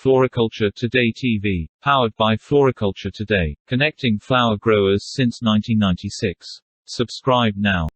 Floriculture Today TV, powered by Floriculture Today, connecting flower growers since 1996. Subscribe now.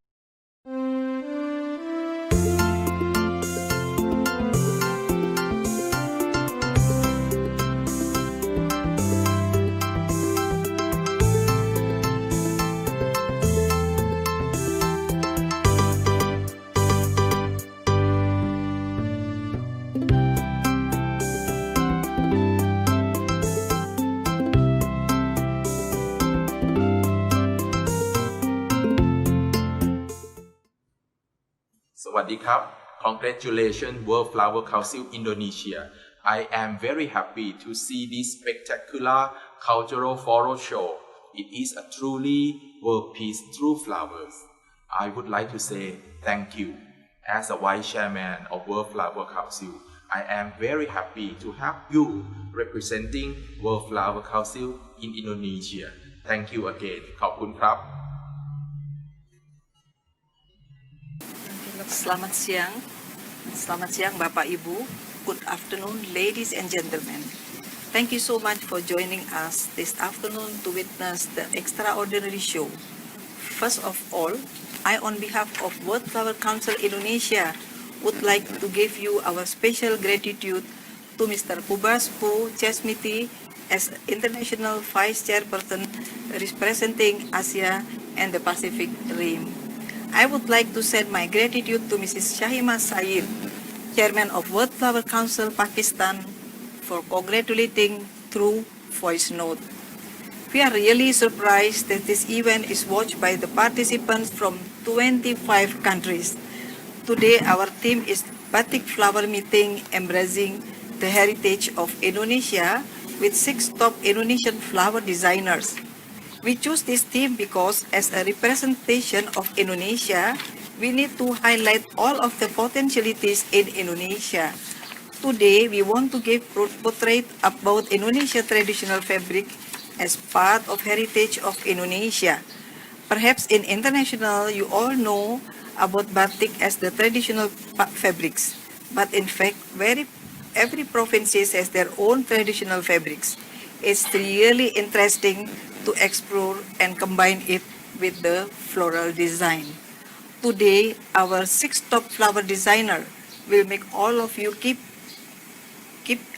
Sawadee-krap. Congratulations World Flower Council Indonesia. I am very happy to see this spectacular cultural floral show. It is a truly world peace through flowers. I would like to say thank you. As a Vice Chairman of World Flower Council, I am very happy to have you representing World Flower Council in Indonesia. Thank you again. ขอบคุณครับ Selamat siang Bapak Ibu, good afternoon ladies and gentlemen. Thank you so much for joining us this afternoon to witness the extraordinary show. First of all, I on behalf of World Flower Council Indonesia would like to give you our special gratitude to Mr. Kubas Pu Chesmiti as International Vice Chairperson representing Asia and the Pacific Rim. I would like to send my gratitude to Mrs. Shahima Saeed, Chairman of World Flower Council Pakistan, for congratulating through voice note. We are really surprised that this event is watched by the participants from 25 countries. Today our theme is Batik Flower Meeting Embracing the Heritage of Indonesia with 6 top Indonesian flower designers. We choose this theme because as a representation of Indonesia, we need to highlight all of the potentialities in Indonesia. Today, we want to give portrait about Indonesia traditional fabric as part of heritage of Indonesia. Perhaps in international, you all know about batik as the traditional fabrics, but in fact, every province has their own traditional fabrics. It's really interesting to explore and combine it with the floral design. Today, our 6 top flower designer will make all of you keep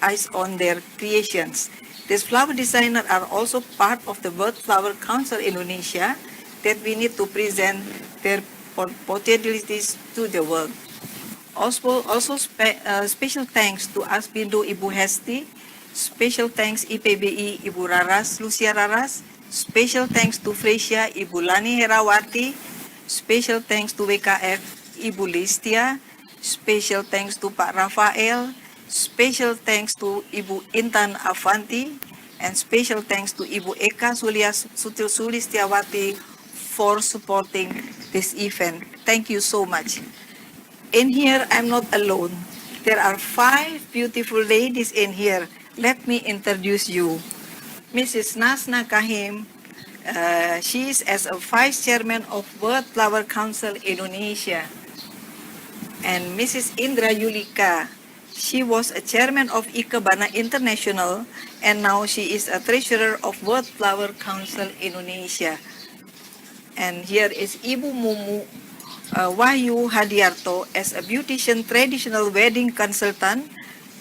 eyes on their creations. These flower designers are also part of the World Flower Council Indonesia that we need to present their potentialities to the world. Also special thanks to Asbindo Ibu Hesti, special thanks IPBI Ibu Raras, Lucia Raras, special thanks to Fresia Ibu Lani Herawati, special thanks to WKF Ibu Listia, special thanks to Pak Rafael, special thanks to Ibu Intan Avanti, and special thanks to Ibu Eka Sulistiawati for supporting this event. Thank you so much. In here, I'm not alone. There are 5 beautiful ladies in here. Let me introduce you. Mrs. Nasna Kahim, she is as a Vice Chairman of World Flower Council Indonesia. And Mrs. Indra Yulika, she was a Chairman of Ikebana International, and now she is a Treasurer of World Flower Council Indonesia. And here is Ibu Mumu Wahyu Hadiarto as a Beautician Traditional Wedding Consultant,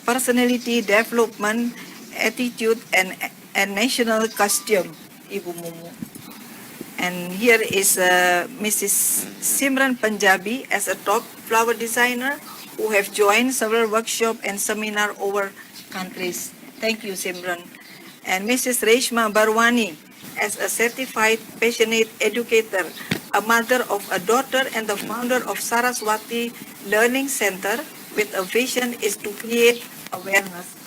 Personality Development, Attitude, and National Costume, Ibu Mumu. And here is Mrs. Simran Punjabi as a top flower designer who have joined several workshops and seminar over countries. Thank you, Simran. And Mrs. Reshma Barwani as a certified passionate educator, a mother of a daughter and the founder of Saraswati Learning Center with a vision is to create awareness,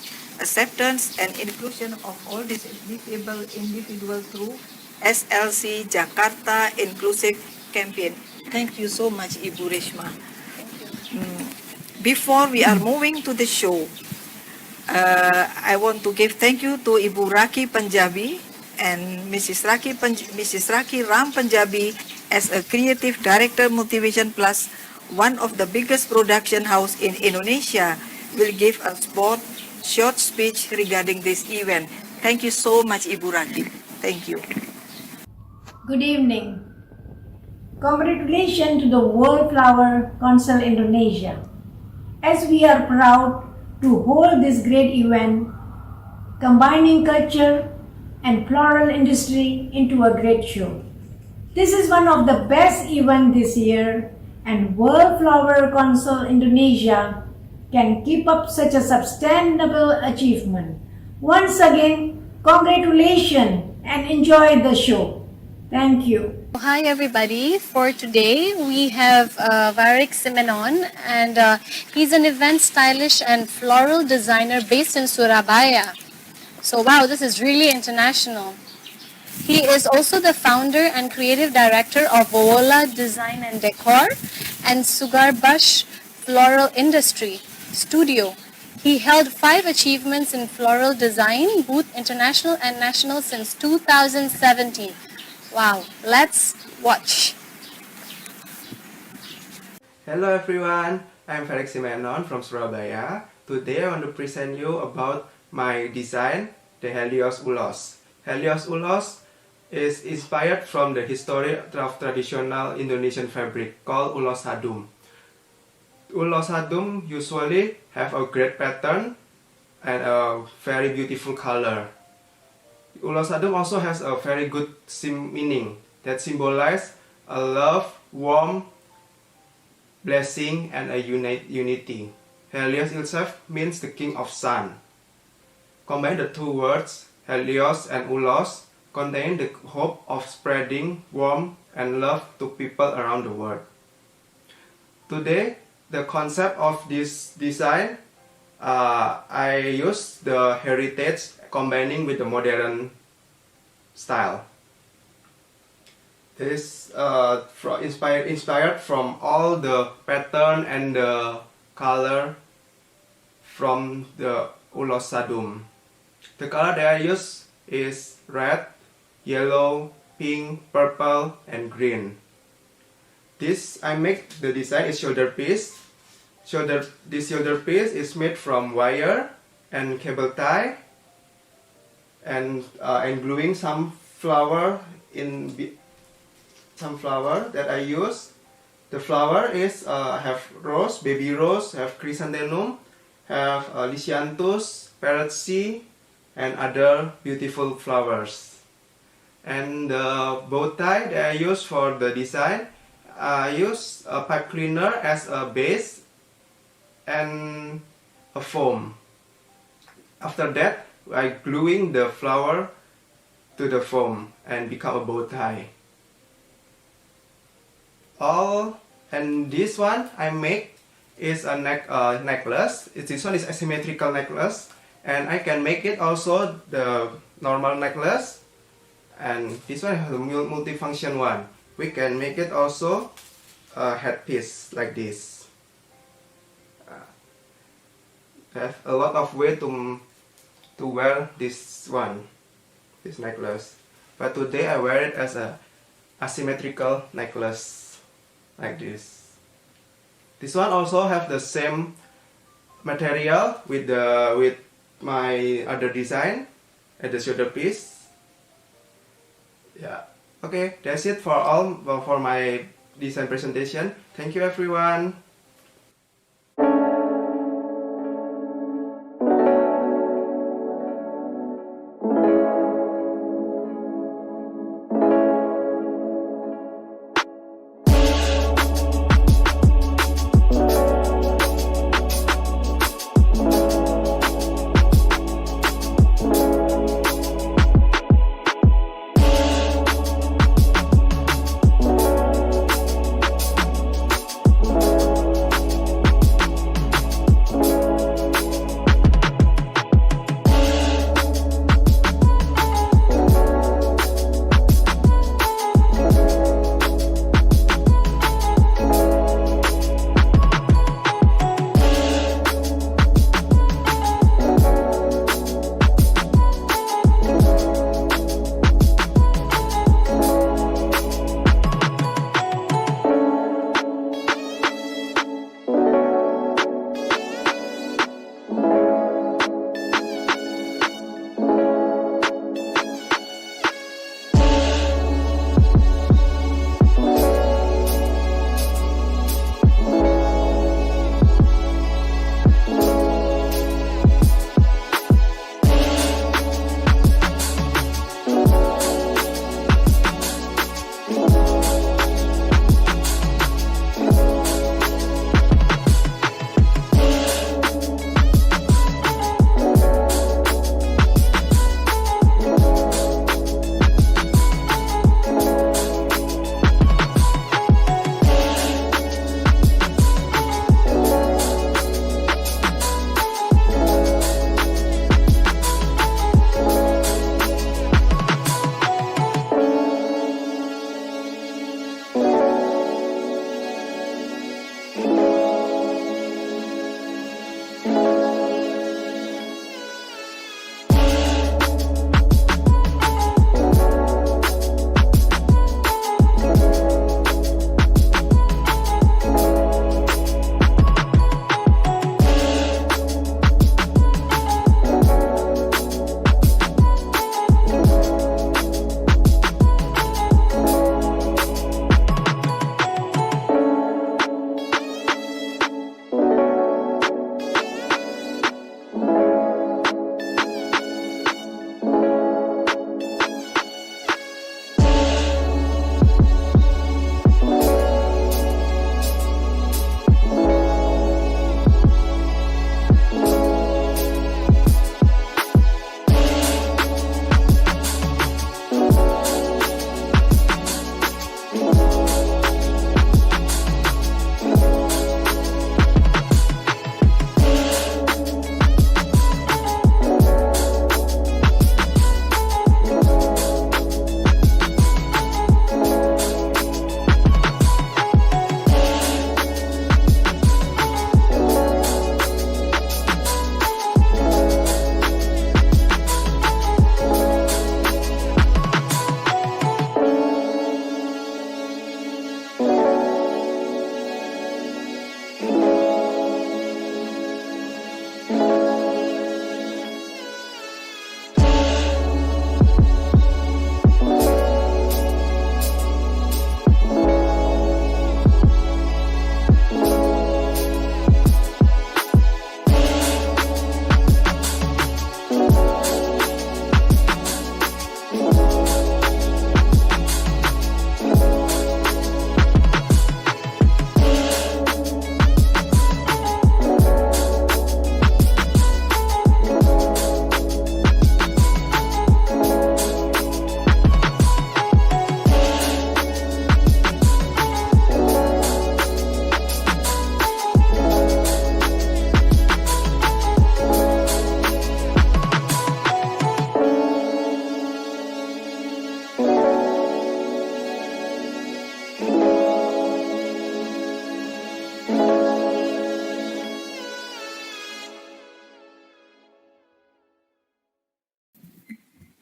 acceptance, and inclusion of all disabled individuals through SLC Jakarta Inclusive Campaign. Thank you so much, Ibu Reshma. Before we are moving to the show, I want to give thank you to Ibu Raki Punjabi and Mrs. Raki Ram Punjabi as a creative director Motivation Plus, one of the biggest production house in Indonesia, will give a spot short speech regarding this event. Thank you so much, Ibu Rakib. Thank you. Good evening. Congratulations to the World Flower Council Indonesia, as we are proud to hold this great event, combining culture and floral industry into a great show. This is one of the best events this year, and World Flower Council Indonesia can keep up such a sustainable achievement. Once again, congratulations and enjoy the show. Thank you. Hi everybody, for today we have Varik Simenon, and he's an event stylist and floral designer based in Surabaya. So wow, this is really international. He is also the founder and creative director of Vola Design and Decor and Sugarbush Floral Industry Studio. He held 5 achievements in floral design, both international and national, since 2017. Wow, let's watch. Hello everyone, I'm Varik Simenon from Surabaya. Today I want to present you about my design, the Helios Ulos. Helios Ulos is inspired from the history of traditional Indonesian fabric called Ulos Hadum. Ulos Hadum usually have a great pattern and a very beautiful color. Ulos Hadum also has a very good meaning that symbolizes a love, warmth, blessing, and a unity. Helios itself means the king of sun. Combine the two words, Helios and Ulos, contain the hope of spreading warmth and love to people around the world. Today, the concept of this design, I use the heritage combining with the modern style. This inspired from all the pattern and the color from the Ulos Hadum. The color that I use is red, yellow, pink, purple, and green. I make the design is shoulder piece. This shoulder piece is made from wire and cable tie, and gluing some flower that I use. The flower is have rose, baby rose, have chrysanthemum, have lisianthus, parrotsy, and other beautiful flowers. And the bow tie that I use for the design, I use a pipe cleaner as a base and a foam. After that, I gluing the flower to the foam and become a bow tie. And this one I make is a necklace. This one is asymmetrical necklace, and I can make it also the normal necklace, and this one has a multifunction one. We can make it also a headpiece like this. Have a lot of way to wear this necklace, but today I wear it as a asymmetrical necklace like this. This one also have the same material with my other design at the shoulder piece. Yeah. Okay, that's it for my design presentation. Thank you everyone.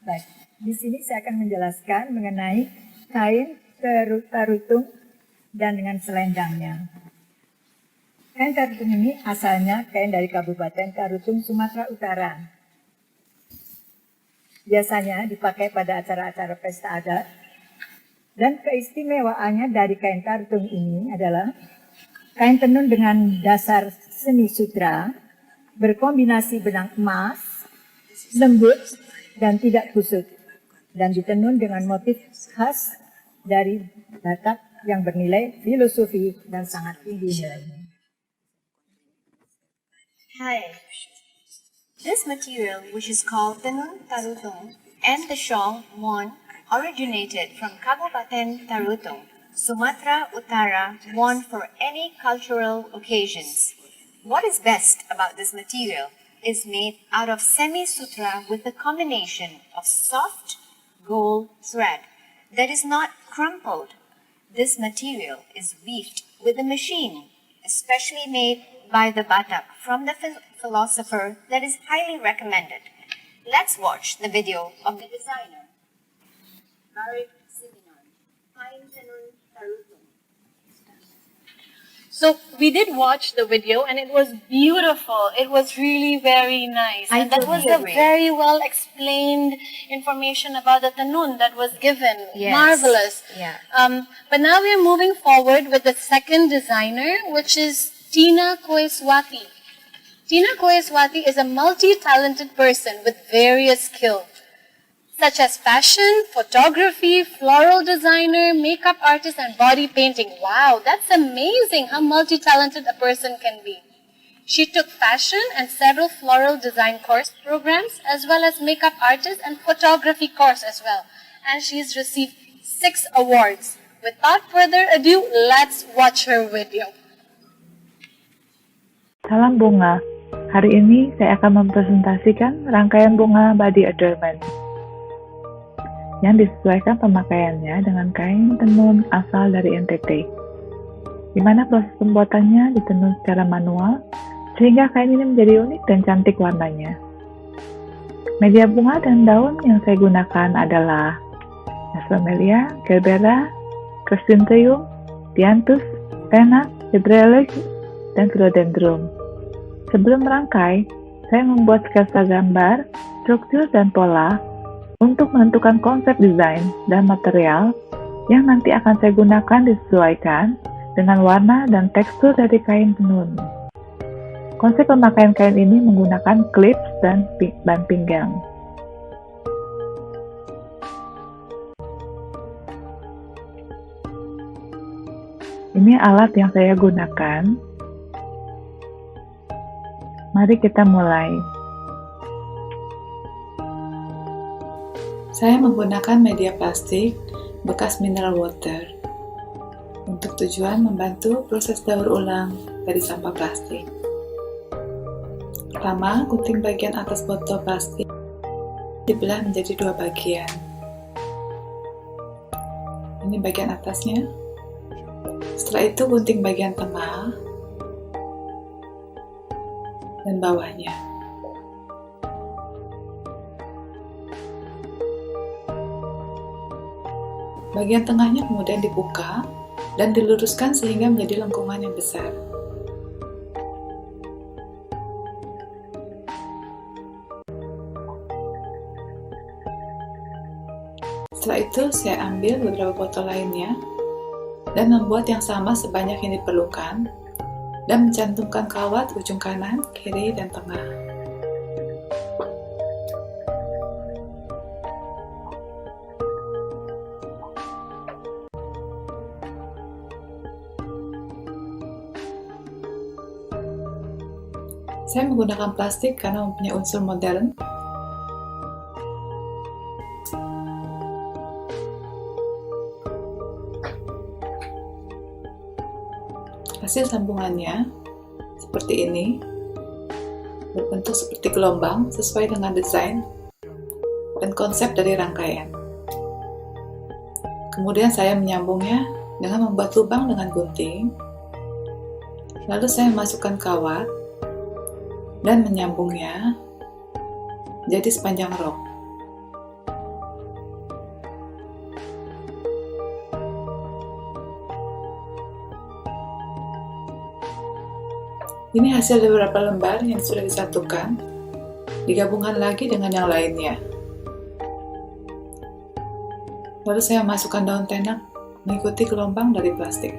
Baik, di sini saya akan menjelaskan mengenai kain tarutung dan dengan selendangnya. Kain tarutung ini asalnya kain dari Kabupaten Tarutung, Sumatera Utara. Biasanya dipakai pada acara-acara pesta adat. Dan keistimewaannya dari kain tarutung ini adalah kain tenun dengan dasar semi sutra, berkombinasi benang emas, lembut, dan tidak kusut, dan ditenun dengan motif khas dari Batak yang bernilai filosofi dan sangat tinggi nilainya. Hi. This material, which is called Tenun Tarutung, and the shawl Mon, originated from Kabupaten Tarutung, Sumatra Utara, worn for any cultural occasions. What is best about this material is made out of semi-sutra with a combination of soft gold thread that is not crumpled. This material is weaved with a machine, especially made by the Batak from the philosopher that is highly recommended. Let's watch the video of the designer. Barik Siminon, Kain Tenun Tarutung. So we did watch the video and it was beautiful. It was really very nice. And that was a very well explained information about the Tanun that was given. Yes. Marvelous. Yeah. But now we are moving forward with the second designer, which is Tina Koeswati. Tina Koeswati is a multi-talented person with various skills, such as fashion, photography, floral designer, makeup artist, and body painting. Wow, that's amazing how multi-talented a person can be. She took fashion and several floral design course programs, as well as makeup artist and photography course as well. And she's received 6 awards. Without further ado, let's watch her video. Salam bunga. Hari ini saya akan mempresentasikan rangkaian bunga body adornment yang disesuaikan pemakaiannya dengan kain tenun asal dari NTT, di mana proses pembuatannya ditenun secara manual, sehingga kain ini menjadi unik dan cantik warnanya. Media bunga dan daun yang saya gunakan adalah Aspermelia, Gerbera, Chrysanthemum, Dianthus, Tenax, Hedrelix, dan Philodendron. Sebelum merangkai, saya membuat sketsa gambar, struktur, dan pola untuk menentukan konsep desain dan material yang nanti akan saya gunakan disesuaikan dengan warna dan tekstur dari kain tenun. Konsep pemakaian kain ini menggunakan clips dan ban pinggang. Ini alat yang saya gunakan. Mari kita mulai. Saya menggunakan media plastik bekas mineral water untuk tujuan membantu proses daur ulang dari sampah plastik. Pertama, gunting bagian atas botol plastik dibelah menjadi 2 bagian. Ini bagian atasnya. Setelah itu gunting bagian tengah dan bawahnya. Bagian tengahnya kemudian dibuka dan diluruskan sehingga menjadi lengkungan yang besar. Setelah itu saya ambil beberapa botol lainnya dan membuat yang sama sebanyak yang diperlukan dan mencantumkan kawat ujung kanan, kiri, dan tengah. Saya menggunakan plastik karena mempunyai unsur modern. Hasil sambungannya seperti ini, berbentuk seperti gelombang sesuai dengan desain dan konsep dari rangkaian. Kemudian saya menyambungnya dengan membuat lubang dengan gunting, lalu saya masukkan kawat dan menyambungnya jadi sepanjang rok. Ini hasil dari beberapa lembar yang sudah disatukan, digabungkan lagi dengan yang lainnya. Lalu saya masukkan daun tenak mengikuti gelombang dari plastik.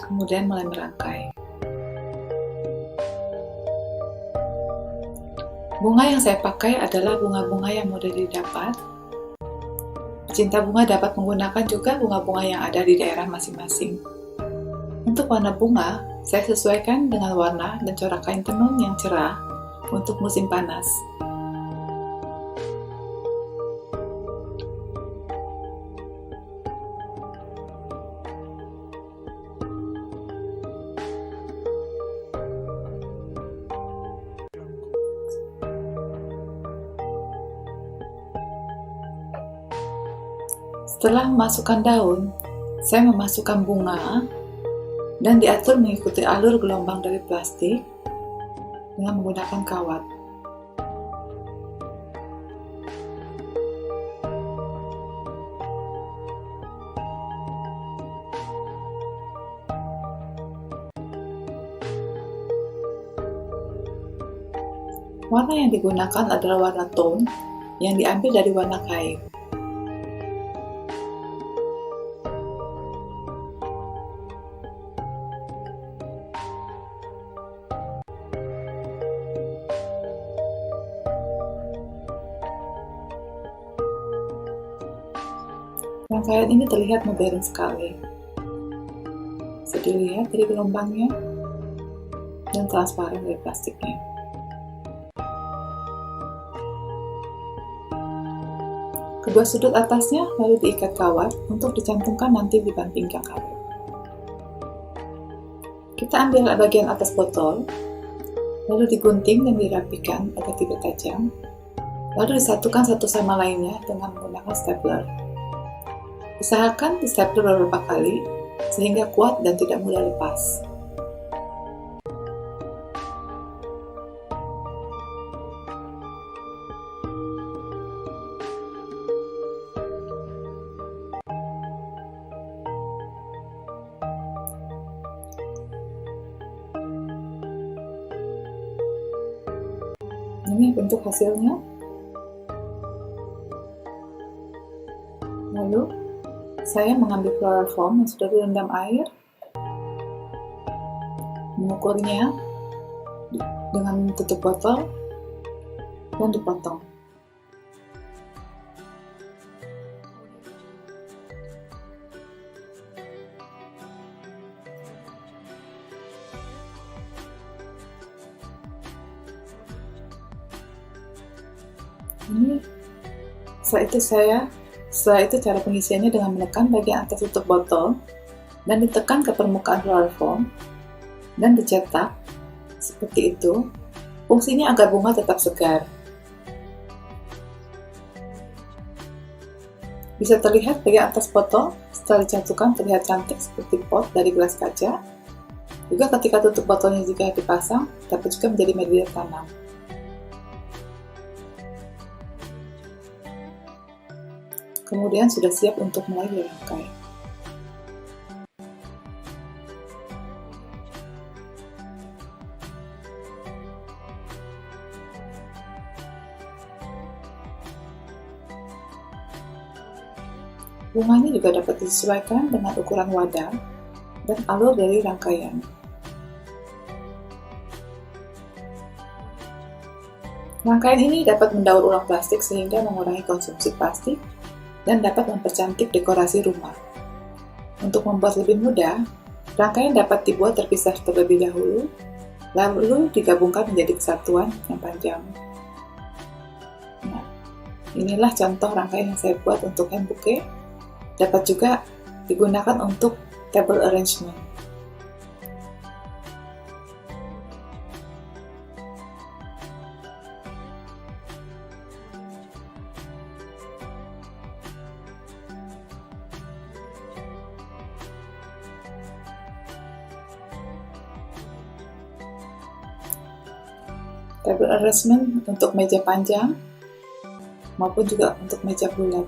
Kemudian mulai merangkai. Bunga yang saya pakai adalah bunga-bunga yang mudah didapat. Pecinta bunga dapat menggunakan juga bunga-bunga yang ada di daerah masing-masing. Untuk warna bunga, saya sesuaikan dengan warna dan corak kain tenun yang cerah untuk musim panas. Setelah memasukkan daun, saya memasukkan bunga dan diatur mengikuti alur gelombang dari plastik dengan menggunakan kawat. Warna yang digunakan adalah warna tone yang diambil dari warna kain. Rangkaian ini terlihat modern sekali. Bisa dilihat dari gelombangnya dan transparan dari plastiknya. Kedua sudut atasnya lalu diikat kawat untuk dicantumkan nanti di pinggang kawat. Kita ambil bagian atas botol, lalu digunting dan dirapikan agar tidak tajam, lalu disatukan satu sama lainnya dengan menggunakan stapler. Usahakan di stapler beberapa kali, sehingga kuat dan tidak mudah lepas. Ini bentuk hasilnya. Lalu, saya mengambil floral foam yang sudah direndam air, mengukurnya dengan tutup botol, dan dipotong. Ini setelah itu cara pengisiannya dengan menekan bagian atas tutup botol dan ditekan ke permukaan floral foam dan dicetak seperti itu. Fungsinya agar bunga tetap segar. Bisa terlihat bagian atas botol setelah dicantumkan terlihat cantik seperti pot dari gelas kaca. Juga ketika tutup botolnya jika dipasang dapat juga menjadi media tanam. Kemudian sudah siap untuk mulai dirangkai. Bunganya juga dapat disesuaikan dengan ukuran wadah dan alur dari rangkaian. Rangkaian ini dapat mendaur ulang plastik sehingga mengurangi konsumsi plastik dan dapat mempercantik dekorasi rumah. Untuk membuat lebih mudah, rangkaian dapat dibuat terpisah terlebih dahulu, lalu digabungkan menjadi kesatuan yang panjang. Nah, inilah contoh rangkaian yang saya buat untuk hand bouquet. Dapat juga digunakan untuk table arrangement. Table arrangement untuk meja panjang maupun juga untuk meja bulat.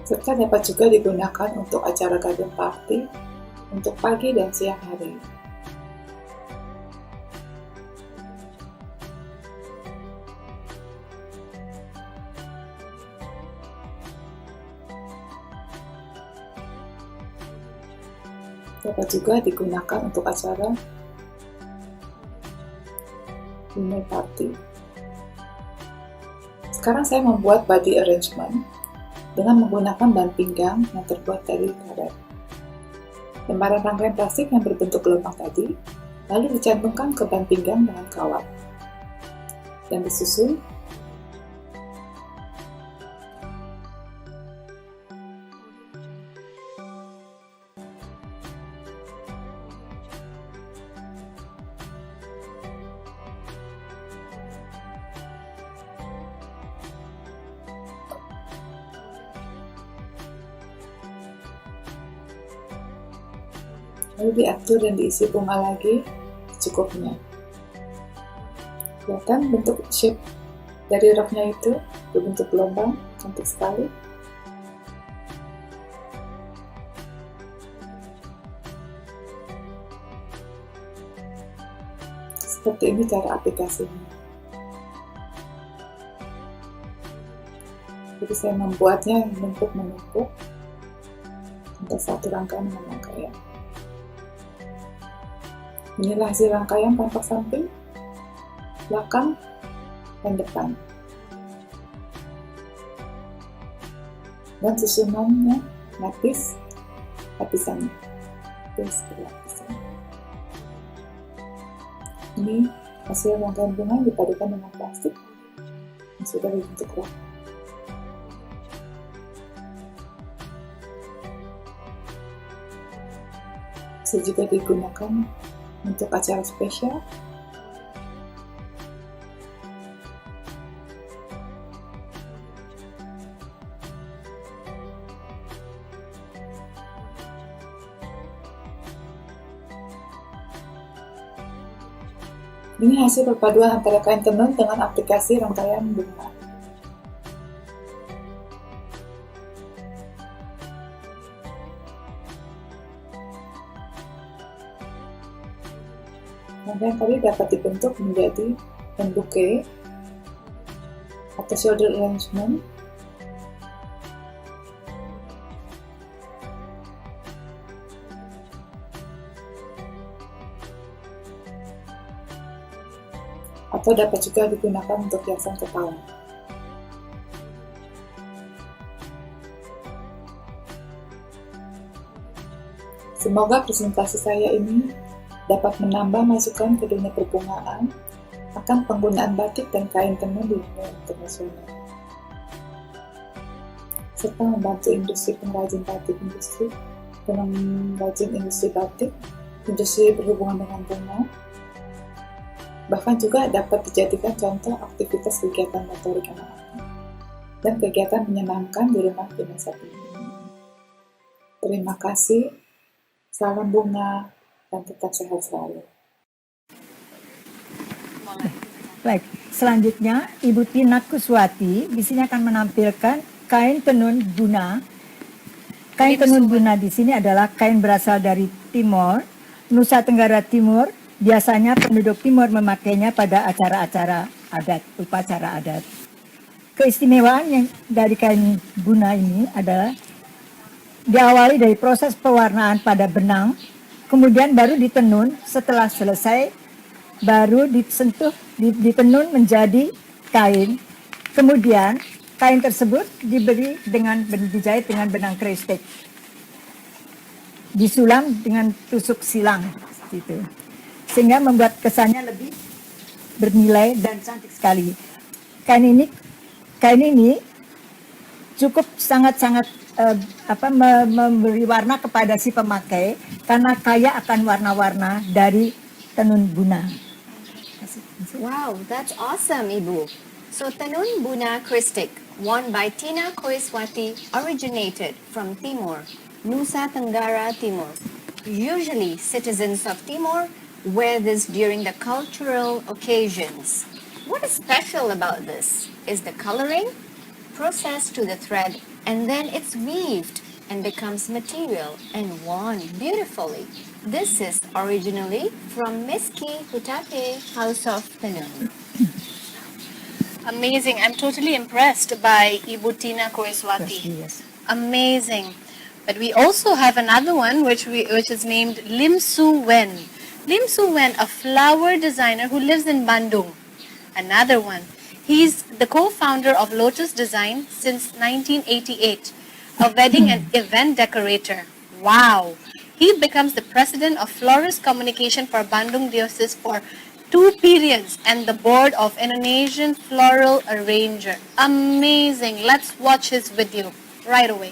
serta dapat juga digunakan untuk acara garden party untuk pagi dan siang hari. Dapat juga digunakan untuk acara dinner party. Sekarang saya membuat body arrangement dengan menggunakan bahan pinggang yang terbuat dari karet. Lembaran rangkaian plastik yang berbentuk gelombang tadi lalu dicantumkan ke bahan pinggang dengan kawat dan disusun lalu diatur dan diisi bunga lagi secukupnya. Kelihatan bentuk shape dari roknya itu berbentuk gelombang, cantik sekali. Seperti ini cara aplikasinya. Jadi saya membuatnya menumpuk untuk satu rangkaian dengan rangkaian. Inilah hasil rangkaian tampak samping, belakang, dan depan. Dan susunannya lapis lapisannya. Lapisan. Ini hasil rangkaian bunga dipadukan dengan plastik yang sudah dibentuk rok. Bisa juga digunakan untuk acara spesial. Ini hasil perpaduan antara kain tenun dengan aplikasi rangkaian bunga. Rangkaian tadi dapat dibentuk menjadi bouquet atau shoulder arrangement atau dapat juga digunakan untuk hiasan kepala. Semoga presentasi saya ini dapat menambah masukan ke dunia perbungaan akan penggunaan batik dan kain tenun di dunia internasional, serta membantu industri pengrajin batik industri dengan merajin industri batik, industri berhubungan dengan bunga, bahkan juga dapat dijadikan contoh aktivitas kegiatan motorik anak-anak dan kegiatan menyenangkan di rumah di masa pandemi. Terima kasih, salam bunga, dan tetap sehat selalu. Baik, selanjutnya Ibu Tina Kuswati di sini akan menampilkan kain tenun guna. Kain tenun guna di sini adalah kain berasal dari Timor, Nusa Tenggara Timur. Biasanya penduduk Timur memakainya pada acara-acara adat, upacara adat. Keistimewaan yang dari kain guna ini adalah diawali dari proses pewarnaan pada benang, kemudian baru ditenun. Setelah selesai, baru ditenun menjadi kain. Kemudian kain tersebut dijahit dengan benang kristik, disulam dengan tusuk silang, gitu, sehingga membuat kesannya lebih bernilai dan cantik sekali. Kain ini cukup sangat-sangat memberi warna kepada si pemakai karena kaya akan warna-warna dari tenun guna. Wow, that's awesome, Ibu. So Tenun Buna Kristik, worn by Tina Kuswati, originated from Timor, Nusa Tenggara Timur. Usually, citizens of Timor wear this during the cultural occasions. What is special about this is the coloring, process to the thread, and then it's weaved and becomes material and worn beautifully. This is originally from Meski Hutape, House of Tenun. Amazing. I'm totally impressed by Ibu Tina Koeswati. Yes. Amazing. But we also have another one which is named Lim Su Wen. Lim Su Wen, a flower designer who lives in Bandung. Another one. He's the co-founder of Lotus Design since 1988, a wedding and event decorator. Wow. He becomes the president of Florist Communication for Bandung Diocese for 2 periods and the board of Indonesian Floral Arranger. Amazing. Let's watch his video right away.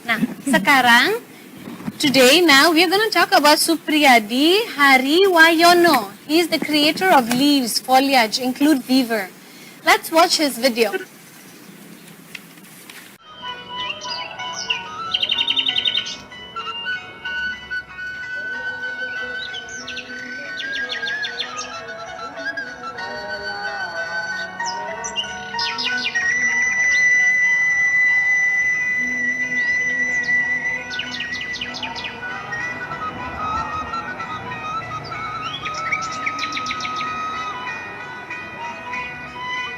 Nah, sekarang, now we are going to talk about Supriyadi Hariwayono. He is the creator of leaves, foliage, include beaver. Let's watch his video.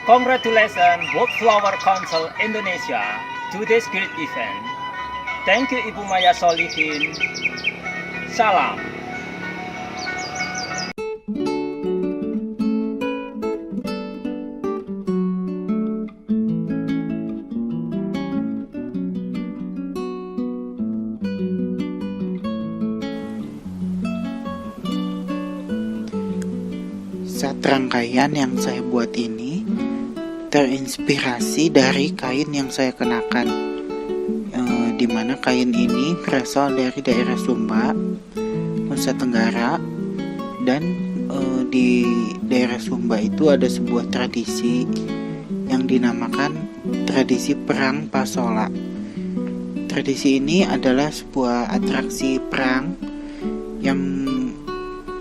Congratulations World Flower Council Indonesia to this great event. Thank you Ibu Maya Solihin. Salam. Set rangkaian yang saya buat ini terinspirasi dari kain yang saya kenakan, di mana kain ini berasal dari daerah Sumba, Nusa Tenggara, dan di daerah Sumba itu ada sebuah tradisi yang dinamakan tradisi perang Pasola. Tradisi ini adalah sebuah atraksi perang yang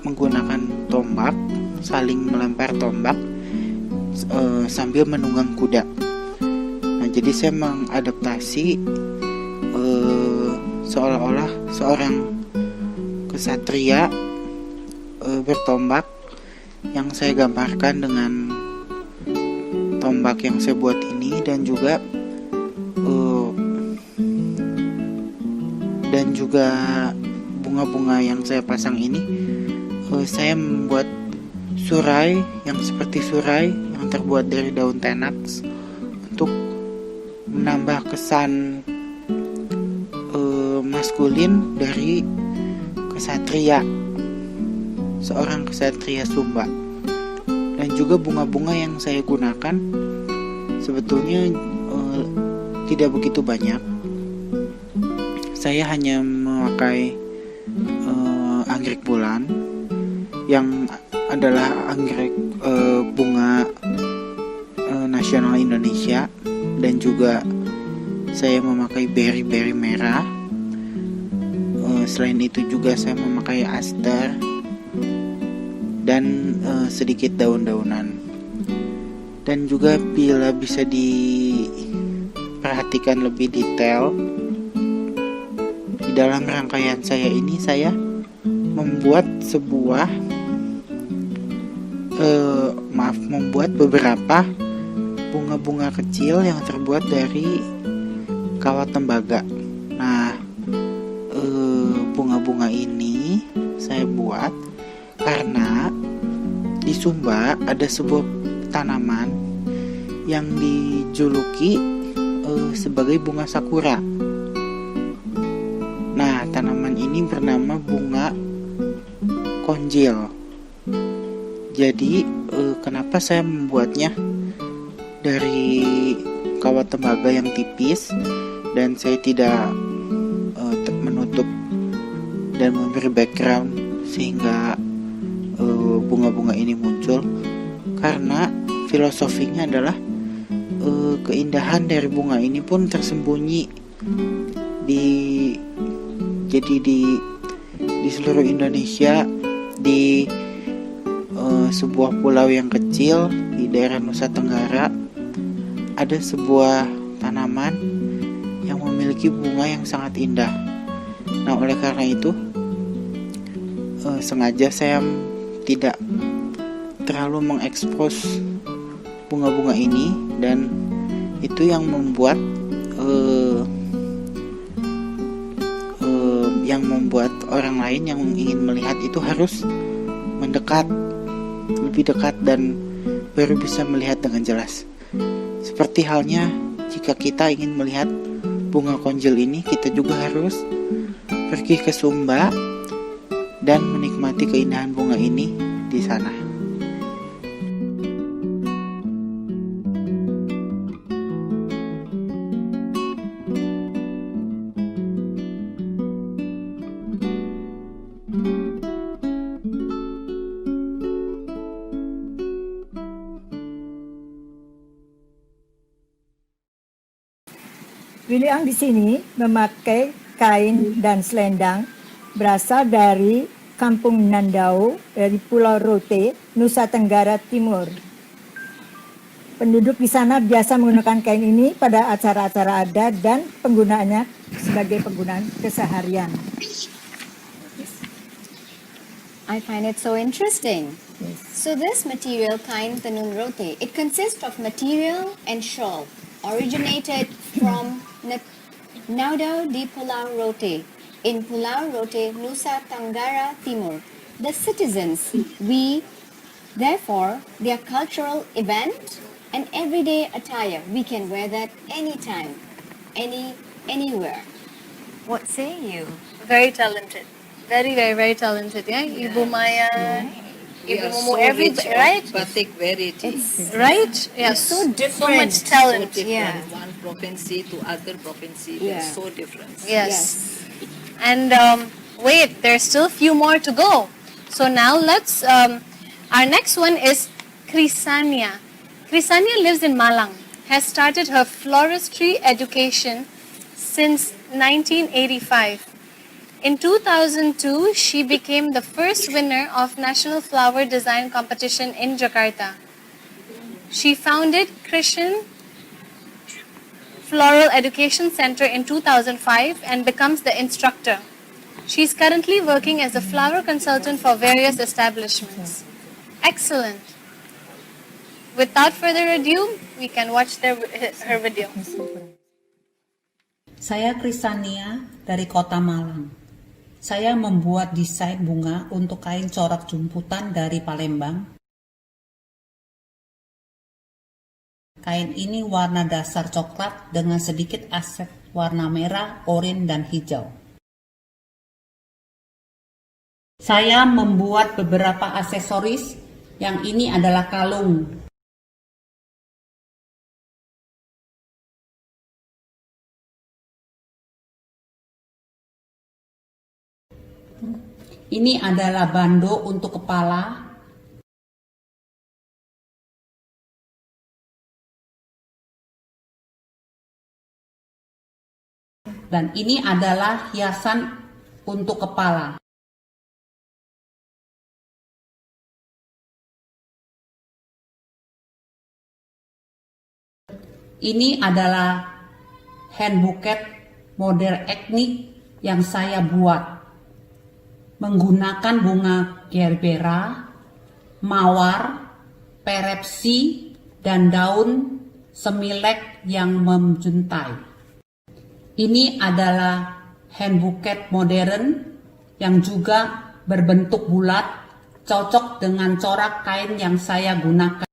menggunakan tombak, saling melempar tombak sambil menunggang kuda. Nah, jadi saya mengadaptasi seolah-olah seorang kesatria bertombak yang saya gambarkan dengan tombak yang saya buat ini, dan juga bunga-bunga yang saya pasang ini. Saya membuat surai yang seperti surai yang terbuat dari daun tenax untuk menambah kesan maskulin dari kesatria, seorang kesatria Sumba. Dan juga bunga-bunga yang saya gunakan sebetulnya tidak begitu banyak. Saya hanya memakai anggrek bulan yang adalah anggrek bunga nasional Indonesia, dan juga saya memakai beri-beri merah. Selain itu juga saya memakai aster dan sedikit daun-daunan. Dan juga bila bisa diperhatikan lebih detail, di dalam rangkaian saya ini saya membuat beberapa bunga-bunga kecil yang terbuat dari kawat tembaga. Nah, bunga-bunga ini saya buat karena di Sumba ada sebuah tanaman yang dijuluki sebagai bunga sakura. Nah, tanaman ini bernama bunga konjil. Jadi kenapa saya membuatnya dari kawat tembaga yang tipis, dan saya tidak menutup dan memberi background sehingga bunga-bunga ini muncul, karena filosofinya adalah keindahan dari bunga ini pun tersembunyi di seluruh Indonesia, di sebuah pulau yang kecil di daerah Nusa Tenggara, ada sebuah tanaman yang memiliki bunga yang sangat indah. Nah, oleh karena itu sengaja saya tidak terlalu mengekspos bunga-bunga ini, dan itu yang membuat orang lain yang ingin melihat itu harus mendekat, lebih dekat, dan baru bisa melihat dengan jelas. Seperti halnya jika kita ingin melihat bunga konjel ini, kita juga harus pergi ke Sumba dan menikmati keindahan bunga ini di sana. William di sini memakai kain dan selendang berasal dari Kampung Nandau dari Pulau Rote, Nusa Tenggara Timur. Penduduk di sana biasa menggunakan kain ini pada acara-acara adat dan penggunaannya sebagai penggunaan keseharian. I find it so interesting. So this material, kain tenun rote, it consists of material and shawl originated from Nandau di Pulau Rote in Pulau Rote, Nusa Tenggara Timur. The citizens, therefore, their cultural event and everyday attire, we can wear that anytime, anywhere. What say you? Very talented. Very, very, very talented, yeah? Ibu Maya, Ibu Mumu, everybody, right? Batik variety. Right? Yeah, so different. So much talent. So different. Yeah. One province to other province, Yeah. they're so different. Yes. And wait, there's still a few more to go. So now let's, our next one is Crisania. Crisania lives in Malang, has started her floristry education since 1985. In 2002, she became the first winner of National Flower Design Competition in Jakarta. She founded Christian Floral Education Center in 2005 and becomes the instructor. She is currently working as a flower consultant for various establishments. Excellent. Without further ado, we can watch her video. Saya Crisania dari Kota Malang. Saya membuat desain bunga untuk kain corak jumputan dari Palembang. Kain ini warna dasar coklat dengan sedikit aset warna merah, oranye, dan hijau. Saya membuat beberapa aksesoris, yang ini adalah kalung. Ini adalah bando untuk kepala. Dan ini adalah hiasan untuk kepala. Ini adalah hand bouquet model etnik yang saya buat. Menggunakan bunga gerbera, mawar, perepsi, dan daun semilek yang menjuntai. Ini adalah hand bouquet modern yang juga berbentuk bulat, cocok dengan corak kain yang saya gunakan.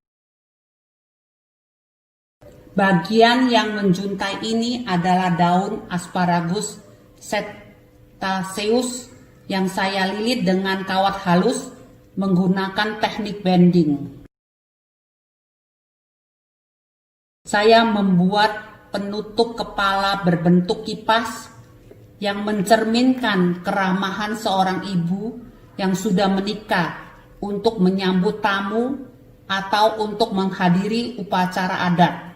Bagian yang menjuntai ini adalah daun asparagus cetaceus yang saya lilit dengan kawat halus menggunakan teknik bending. Saya membuat penutup kepala berbentuk kipas yang mencerminkan keramahan seorang ibu yang sudah menikah untuk menyambut tamu atau untuk menghadiri upacara adat.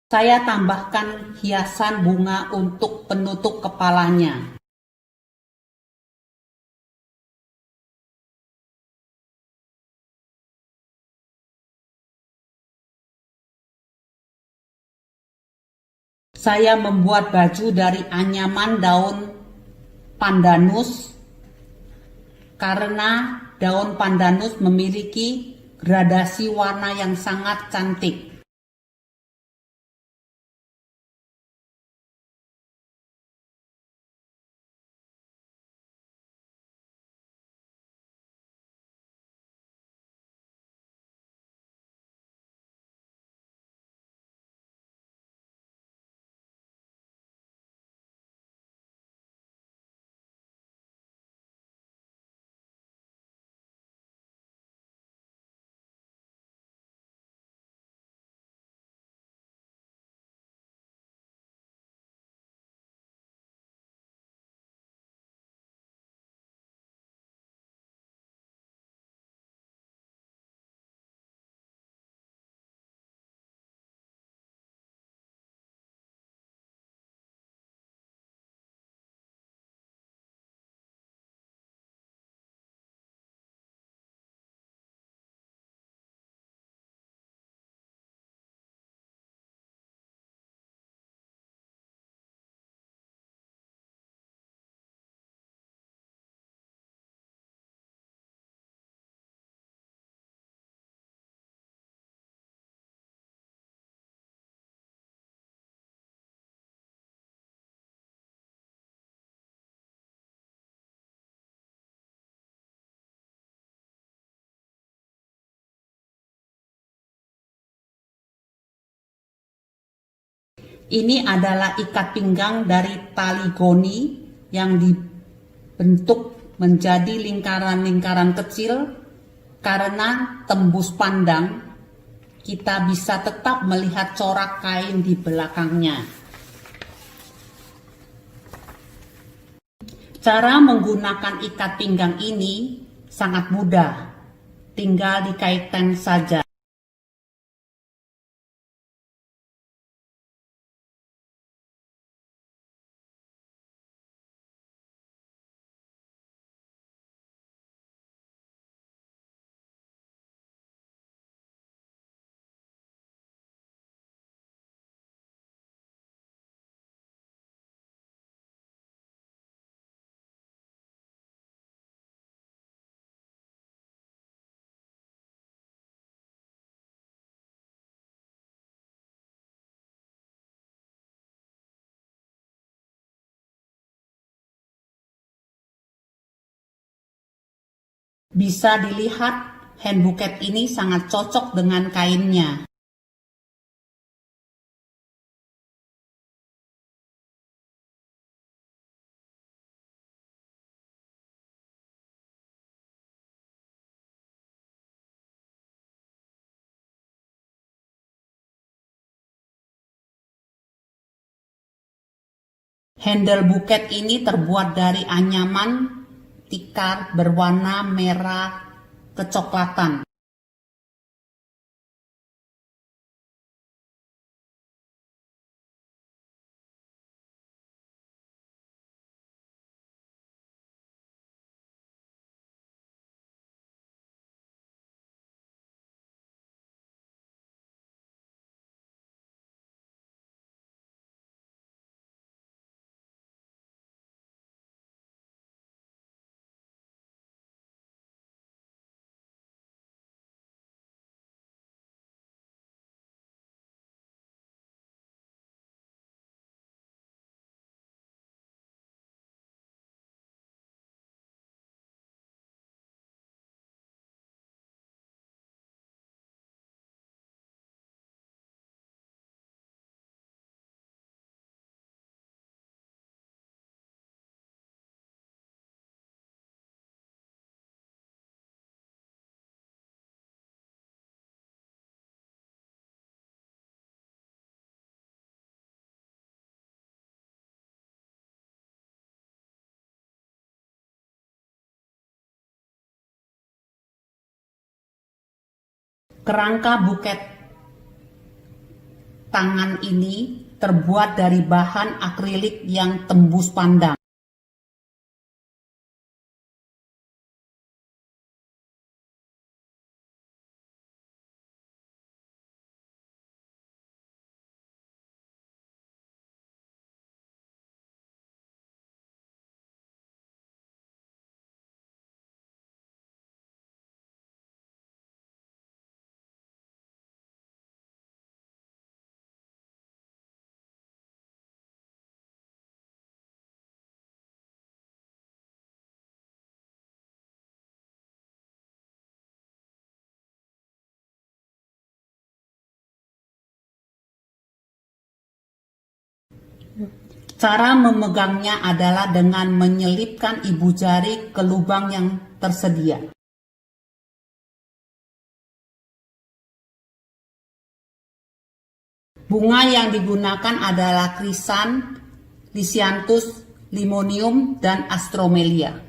Saya tambahkan hiasan bunga untuk penutup kepalanya. Saya membuat baju dari anyaman daun pandanus karena daun pandanus memiliki gradasi warna yang sangat cantik. Ini adalah ikat pinggang dari tali goni yang dibentuk menjadi lingkaran-lingkaran kecil. Karena tembus pandang, kita bisa tetap melihat corak kain di belakangnya. Cara menggunakan ikat pinggang ini sangat mudah, tinggal dikaitkan saja. Bisa dilihat hand bouquet ini sangat cocok dengan kainnya. Handle buket ini terbuat dari anyaman tikar berwarna merah kecoklatan. Kerangka buket tangan ini terbuat dari bahan akrilik yang tembus pandang. Cara memegangnya adalah dengan menyelipkan ibu jari ke lubang yang tersedia. Bunga yang digunakan adalah krisan, Lisianthus, Limonium, dan Astromelia.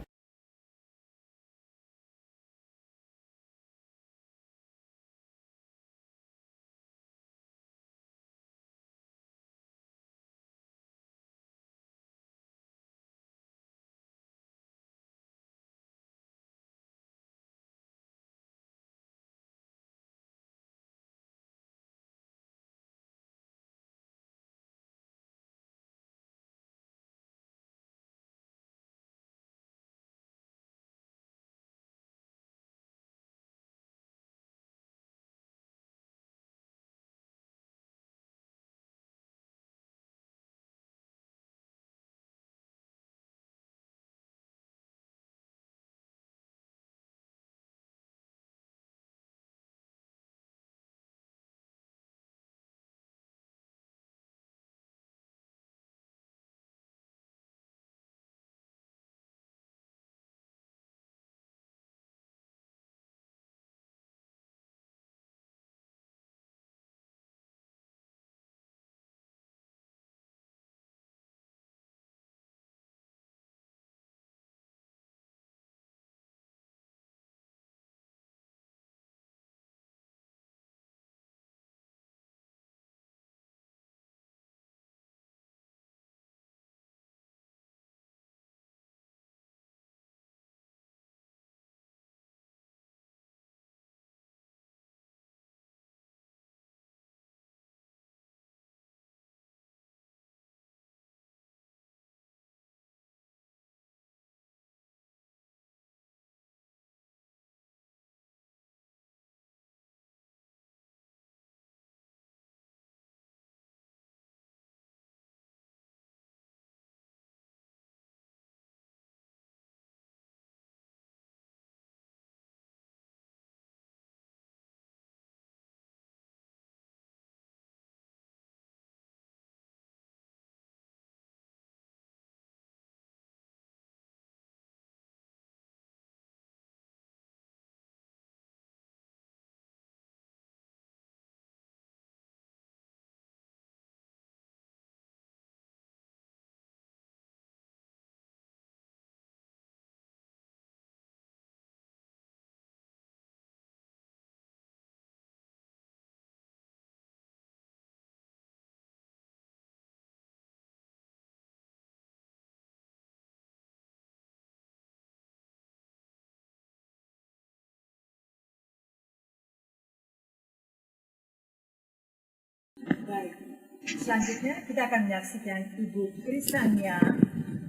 Baik, selanjutnya kita akan menyaksikan Ibu Krisania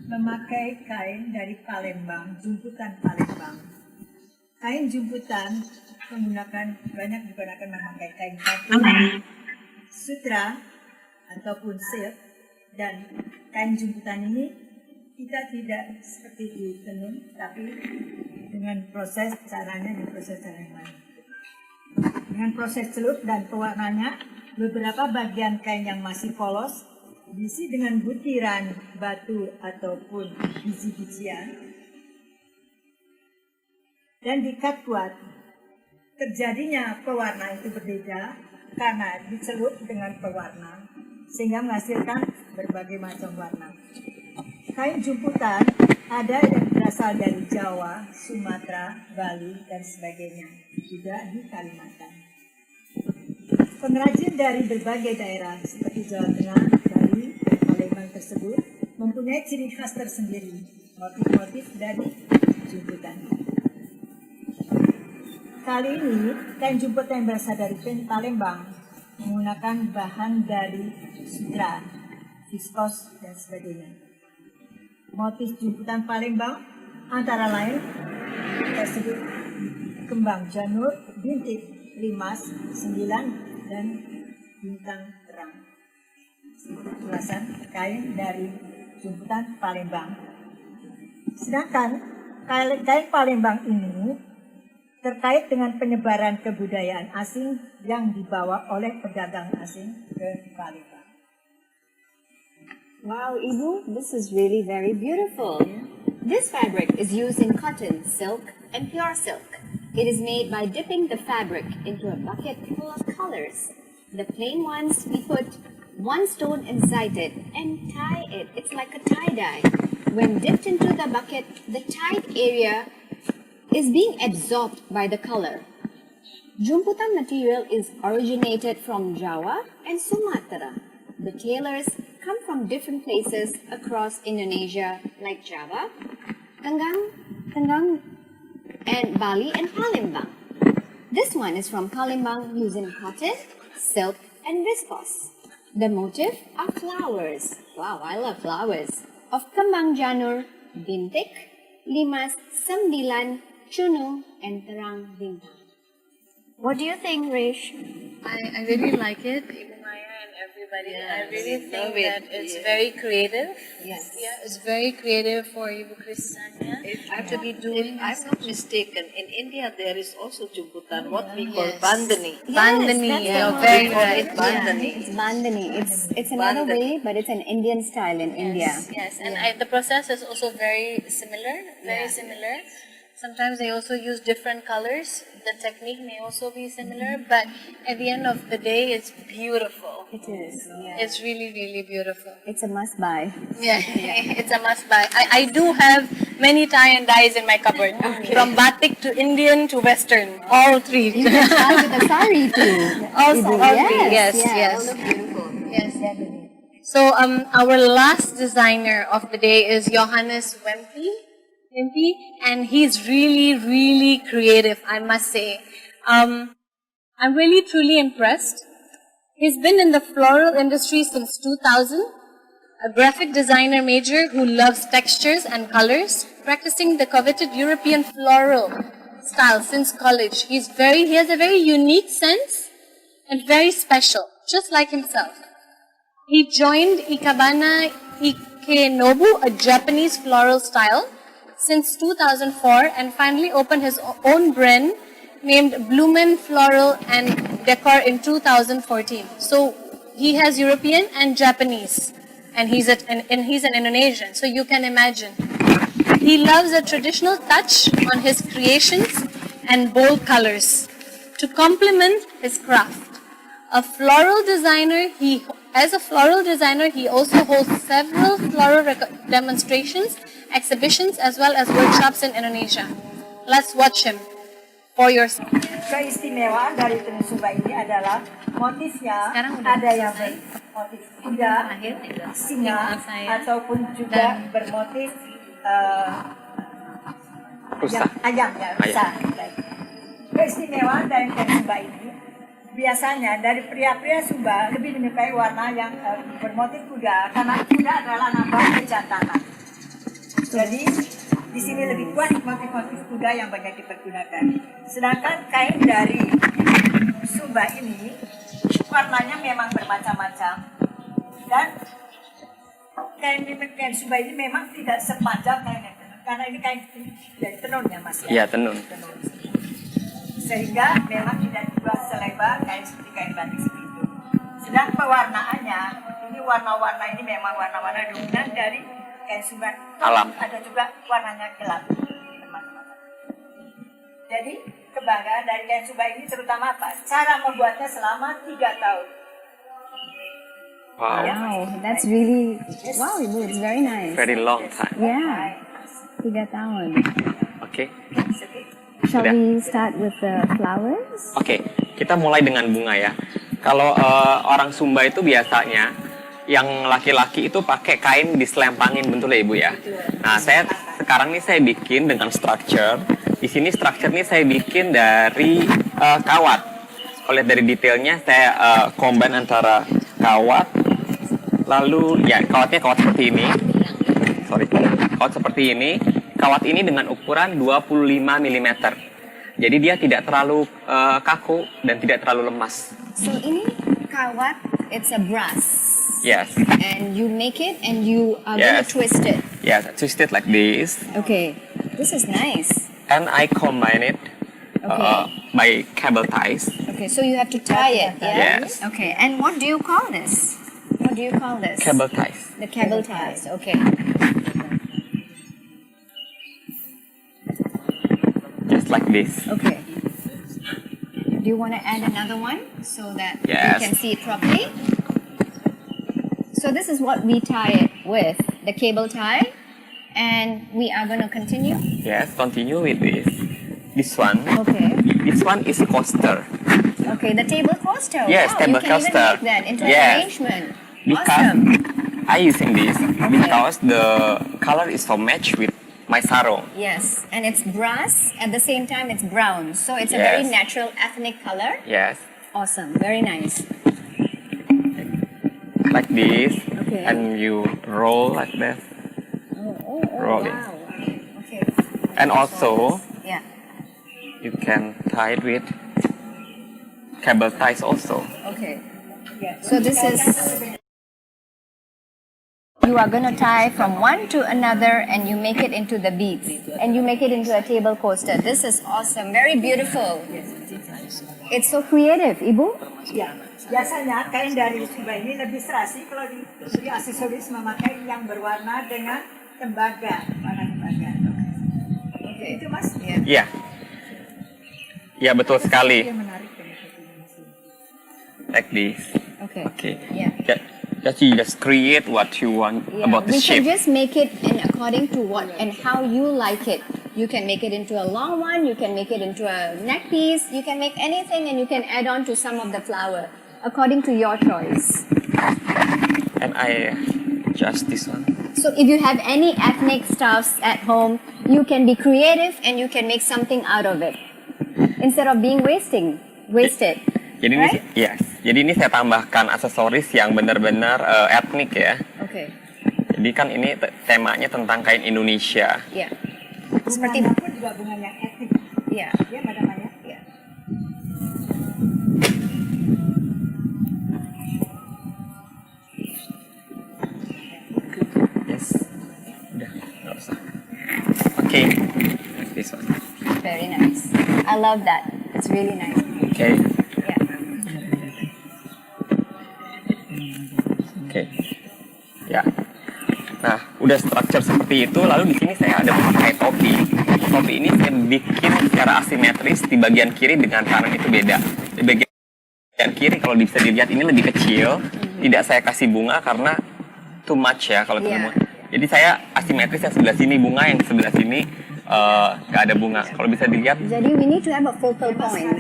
memakai kain dari Palembang, jumputan Palembang. Kain jumputan banyak digunakan memakai kain katun, sutra ataupun silk, dan kain jumputan ini kita tidak seperti di tenun, tapi dengan proses caranya di proses cara yang lain. Dengan proses celup dan pewarnanya, beberapa bagian kain yang masih polos diisi dengan butiran batu ataupun biji-bijian dan diikat kuat. Terjadinya pewarna itu berbeda karena dicelup dengan pewarna sehingga menghasilkan berbagai macam warna. Kain jumputan ada yang berasal dari Jawa, Sumatera, Bali, dan sebagainya, juga di Kalimantan. Pengrajin dari berbagai daerah seperti Jawa Tengah, Bali, dan Palembang tersebut mempunyai ciri khas tersendiri, motif-motif dari jumputan. Kali ini, kain jumputan yang berasal dari Palembang menggunakan bahan dari sutra, viskos, dan sebagainya. Motif jumputan Palembang antara lain tersebut kembang janur, bintik, limas, 9, dan bintang terang. Ulasan kain dari jumputan Palembang. Sedangkan kain Palembang ini terkait dengan penyebaran kebudayaan asing yang dibawa oleh pedagang asing ke Palembang. Wow, Ibu, this is really very beautiful. This fabric is used in cotton, silk, and pure silk. It is made by dipping the fabric into a bucket full of colors. The plain ones, we put one stone inside it and tie it. It's like a tie-dye. When dipped into the bucket, the tied area is being absorbed by the color. Jumputan material is originated from Java and Sumatra. The tailors come from different places across Indonesia like Java, Tenggang, and Bali and Palembang. This one is from Palembang using cotton, silk, and viscose. The motif are flowers. Wow, I love flowers. Of Kembang Janur, Bintik, Limas, Sembilan, Chunu, and Terang Bintang. What do you think, Rish? I really like it, Ibu Maya and everybody. I really think that it's very creative. Yes. Yeah, it's very creative for Ibu Kristania to be doing. If I'm not mistaken, in India there is also jumputan, what we call Yes. bandhani. Bandhani, that's yeah, the one. very We call right. it bandhani. It's bandhani. It's another Bandhani. way, but it's an Indian style in India. Yes, and the process is also very similar, similar. Sometimes they also use different colors. The technique may also be similar, but at the end of the day, it's beautiful. It is. Yeah. It's really, really beautiful. It's a must buy. Yeah, it's a must buy. I do have many tie and dyes in my cupboard, from batik to Indian to Western, all three. You can try with a sari too. Also, all three. Yes, yeah, yes. all look beautiful. Yes. So our last designer of the day is Johannes Wempe, and he's really, really creative, I must say. I'm really truly impressed. He's been in the floral industry since 2000, a graphic designer major who loves textures and colors, practicing the coveted European floral style since college. He has a very unique sense and very special, just like himself. He joined Ikebana Ikenobu, a Japanese floral style, since 2004 and finally opened his own brand named Blumen Floral and Decor in 2014. So he has European and Japanese, and he's an Indonesian, so you can imagine. He loves a traditional touch on his creations and bold colors to complement his craft. As a floral designer, he also holds several floral demonstrations, exhibitions, as well as workshops in Indonesia. Let's watch him for yourself. Keistimewaan dari tenun Sumba ini adalah motifnya ada yang bermotif kuda, singa, ataupun juga bermotif ayam ya, rusa. Keistimewaan dari tenun Sumba ini biasanya dari pria-pria Sumba lebih menyukai warna yang bermotif kuda karena kuda adalah lambang kejantanan. Jadi di sini lebih kuat motif-motif kuda yang banyak dipergunakan. Sedangkan kain dari Sumba ini warnanya memang bermacam-macam dan kain Sumba ini memang tidak sepanjang kain yang tenun karena ini kain dari tenun ya Mas ya. Iya, tenun. Sehingga memang tidak dibuat selebar kain seperti kain batik seperti itu. Sedang pewarnaannya, ini warna-warna ini memang warna-warna dominan dari kain Sumba. Alam. Ada juga warnanya gelap. Jadi kebanggaan dari kain Sumba ini terutama apa? Cara membuatnya selama 3 tahun. Wow. Wow, that's really, wow, it's very nice. Very long time. Yeah, 3 tahun. Oke. Shall Sudah. we start with the flowers? Oke, kita mulai dengan bunga ya. Kalau orang Sumba itu biasanya yang laki-laki itu pakai kain diselempangin, betul ya Ibu ya? Nah, sekarang nih saya bikin dengan structure. Di sini structure nih saya bikin dari kawat. Kalau lihat dari detailnya saya combine antara kawat, lalu ya kawatnya kawat seperti ini. Kawat seperti ini. Kawat ini dengan ukuran 25 mm. Jadi dia tidak terlalu kaku dan tidak terlalu lemas. So ini kawat, it's a brass. Yes. And you make it and you are going to twist it. Yes, I twist it like this. Okay, this is nice. And I combine it by cable ties. Okay, so you have to tie it, yeah? Yes. Okay, and what do you call this? What do you call this? Cable ties. The cable ties. Okay. Just like this. Okay. Do you want to add another one so that Yes. you can see it properly? So this is what we tie it with, the cable tie. And we are going to continue. Yes, continue with this. This one. Okay. This one is coaster. Okay, the table coaster. Yes, wow, table you can coaster. even make that into an Yes. arrangement. Because Awesome. I using this because the color is so match with my sarong. Yes, and it's brass, at the same time it's brown. So it's a very Yes. natural ethnic color. Yes, Awesome, very nice. like this. Okay. And you roll like this. Roll it. Wow. Okay. And also, Yeah. you can tie it with cable ties also. Okay. So this is, you are going to tie from one to another and you make it into the beads. And you make it into a table coaster. This is awesome. Very beautiful. It's so creative, Ibu. Ya, biasanya kain dari Sumba ini lebih serasi kalau di aksesoris memakai yang berwarna dengan tembaga, warna tembaga. Itu Mas? Iya. Iya, betul sekali. Yang menarik dari Like this. Okay. Okay. Yeah. You just create what you want Yeah, about the we shape. can just make it in according to what and how you like it. You can make it into a long one, you can make it into a neck piece, you can make anything and you can add on to some of the flower according to your choice. And I just this one. So if you have any ethnic stuffs at home, you can be creative and you can make something out of it instead of being wasted. Jadi Right? ini, yes. Jadi ini saya tambahkan aksesoris yang benar-benar etnik ya. Okay. Jadi kan ini temanya tentang kain Indonesia. Yeah. Seperti Bunganya pun juga bunga yang etnik. Yeah. Ya, Madam Maya? Yeah. Yes. Udah, nggak usah. Okay. Like this one. Very nice. I love that. It's really nice. Okay. Yeah. Oke. Ya. Nah, udah structure seperti itu, lalu di sini saya ada memakai topi. Topi ini saya bikin secara asimetris, di bagian kiri dengan kanan itu beda. Di bagian kiri kalau bisa dilihat ini lebih kecil, tidak saya kasih bunga karena too much ya kalau Yeah. bunga. Jadi saya asimetris yang sebelah sini bunga, yang sebelah sini nggak ada bunga. Kalau bisa dilihat, Jadi we need to have a focal point.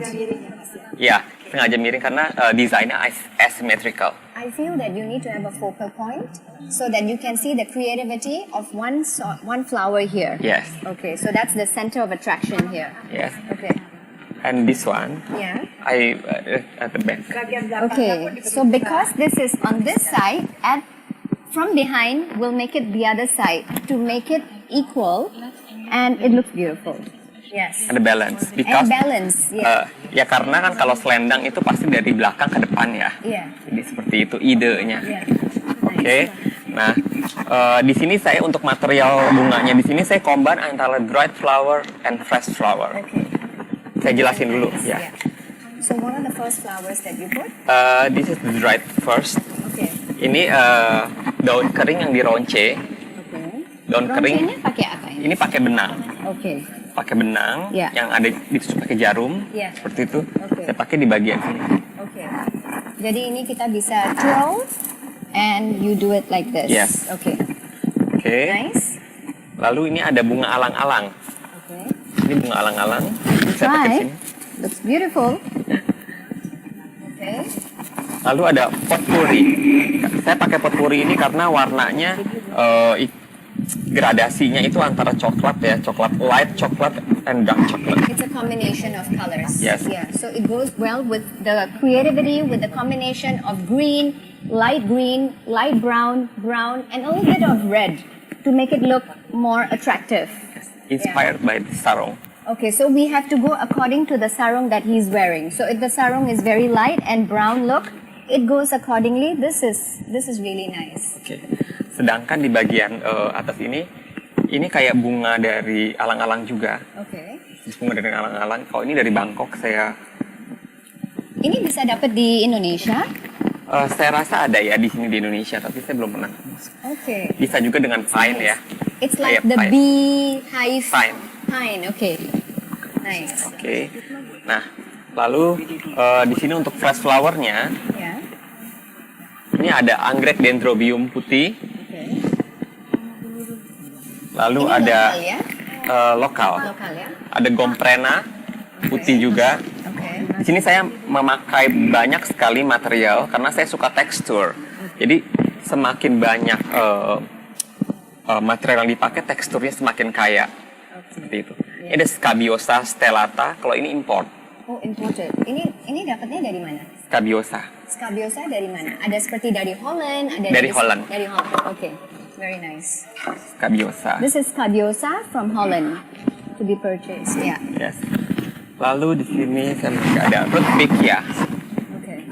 ya sengaja miring karena desainnya asymmetrical. I feel that you need to have a focal point so that you can see the creativity of one flower here. Yes. Okay, so that's the center of attraction here. Yes. Okay. And this one, Yeah. I at the back. Okay, so because this is on this side, from behind, we'll make it the other side to make it equal and it looks beautiful. Yes. Ada balance. And Because balance, yeah. ya karena kan kalau selendang itu pasti dari belakang ke depan ya. Yeah. Jadi seperti itu idenya. Yeah. Oke. Nah, di sini saya untuk material bunganya di sini saya combine antara dried flower and fresh flower. Okay. Saya jelasin dulu ya. Yeah. So what are the first flowers that you put? This is the dried first. Okay. Ini daun kering yang dironce. Okay. Daun kering. Roncenya pakai apa ini? Ini pakai benang. Okay. Pakai benang Yeah. yang ada ditusuk pakai jarum. Yeah. Seperti itu. Okay. Saya pakai di bagian sini. Okay. Jadi ini kita bisa twirl and you do it like this. Yes. Okay. Oke. Nice. Lalu ini ada bunga alang-alang. Okay. Ini bunga alang-alang. Saya pakai Try. sini. Looks beautiful. Okay. Lalu ada potpourri. Saya pakai potpourri ini karena warnanya gradasinya itu antara coklat ya, coklat light coklat and dark chocolate. It's a combination of colors. Yes. Yeah. So it goes well with the creativity, with the combination of green, light brown, and a little bit of red to make it look more attractive. Inspired by the sarong. Okay, so we have to go according to the sarong that he's wearing. So if the sarong is very light and brown look, it goes accordingly. This is really nice. Oke. Sedangkan di bagian atas ini kayak bunga dari alang-alang juga. Okay. Bunga dari alang-alang. Kalau ini dari Bangkok saya. Ini bisa dapat di Indonesia? Saya rasa ada ya di sini di Indonesia, tapi saya belum pernah. Okay. Bisa juga dengan pine ya. It's like Kayak the pine. beehive Pine. pine. Okay. Nice. Oke. Nah, lalu di sini untuk fresh flowernya, Yeah. ini ada anggrek dendrobium putih. Okay. Lalu Ini ada lokal ya? lokal. Lokal ya? Ada gomprena putih juga. Okay. Di sini saya memakai banyak sekali material karena saya suka tekstur. Jadi semakin banyak material yang dipakai, teksturnya semakin kaya. Seperti itu. Ini ada Scabiosa stellata. Kalau ini import. Oh, imported. Ini dapatnya dari mana? Scabiosa. Scabiosa dari mana? Ada seperti dari Holland, ada Dari Holland. Dari Holland. Okay. Very nice. Scabiosa. This is Scabiosa from Holland to be purchased. Yeah. Yes. Lalu di sini saya masih ada Rudbeckia. Okay.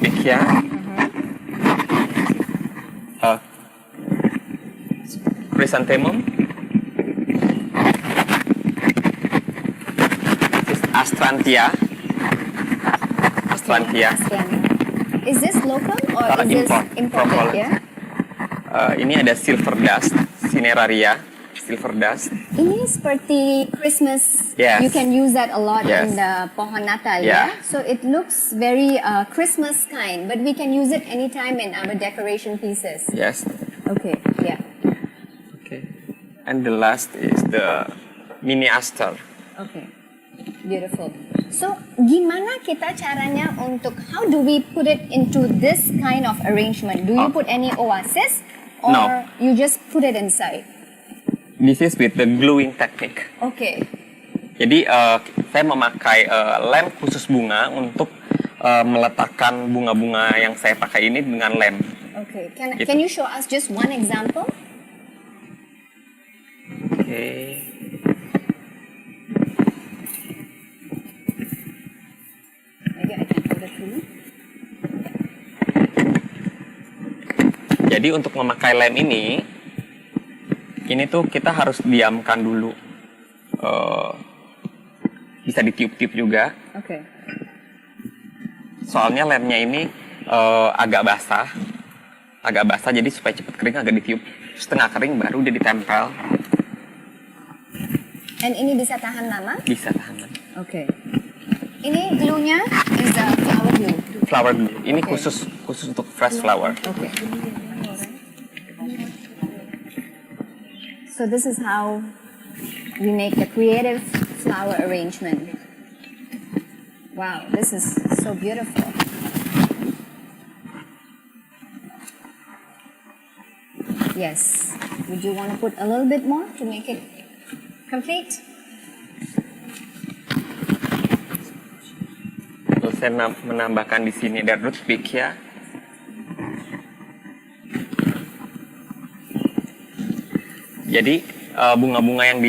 Rudbeckia. Chrysanthemum. This is Astrantia. Astrantia. Is this local or is this Import from imported? Holland. Yeah. Ini ada silver dust, Cineraria, silver dust. Ini seperti Christmas. Yes. You can use that a lot Yes. in the pohon Natal. Yeah. Yeah. So it looks very Christmas kind, but we can use it anytime in our decoration pieces. Yes. Okay. Yeah. Okay. And the last is the mini aster. Okay. Beautiful. So, gimana kita caranya untuk, how do we put it into this kind of arrangement? Do you put any oasis or No. you just put it inside? This is with the gluing technique. Okay. Jadi saya memakai lem khusus bunga untuk meletakkan bunga-bunga yang saya pakai ini dengan lem. Okay. Gitu. Can you show us just one example? Oke. Maybe I can put it through. Jadi untuk memakai lem ini tuh kita harus diamkan dulu. Bisa ditiup-tiup juga. Okay. Soalnya lemnya ini agak basah. Agak basah jadi supaya cepat kering agak ditiup. Setengah kering baru dia ditempel. And ini bisa tahan lama? Bisa tahan lama. Okay. Ini glue-nya is a flower glue. Flower glue. Ini khusus untuk fresh flower. Okay. So this is how we make the creative flower arrangement. Wow, this is so beautiful. Yes. Would you want to put a little bit more to make it complete? Terus saya menambahkan di sini ada Rudbeckia. Jadi bunga-bunga yang